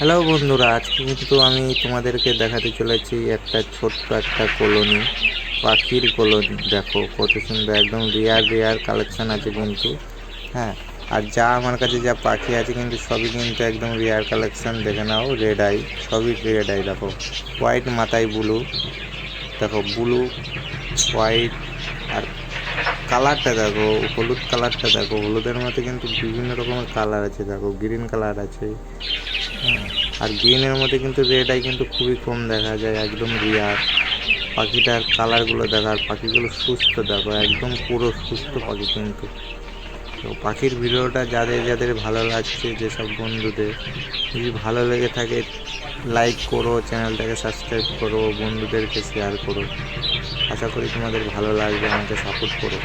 Hello বন্ধুরা, আজকে কিন্তু আমি তোমাদেরকে দেখাতে চলেছি একটা ছোট্ট একটা কলোনি, পাখির কলোনি। দেখো কত সুন্দর, একদম রেয়ার রেয়ার কালেকশন আছে কিন্তু। হ্যাঁ, আর যা আমার কাছে যা পাখি আছে কিন্তু সবই কিন্তু একদম রেয়ার কালেকশন। দেখে নাও, রেড আই, সবই রেড আই। দেখো হোয়াইট মাথায় ব্লু, দেখো ব্লু হোয়াইট, আর কালারটা দেখো, হলুদ কালারটা দেখো, হলুদের মধ্যে কিন্তু বিভিন্ন রকমের কালার আছে। দেখো গ্রিন কালার আছে। হ্যাঁ, আর গ্রিনের মধ্যে কিন্তু রেড আই কিন্তু খুবই কম দেখা যায়, একদম রিয়ার। পাখিটার কালারগুলো দেখার, পাখিগুলো সুস্থ দেখো, একদম পুরো সুস্থ পাখি কিন্তু। তো পাখির ভিডিওটা যাদের যাদের ভালো লাগছে, যেসব বন্ধুদের যদি ভালো লেগে থাকে, লাইক করো, চ্যানেলটাকে সাবস্ক্রাইব করো, বন্ধুদেরকে শেয়ার করো। আশা করি তোমাদের ভালো লাগবে, আমাকে সাপোর্ট করো।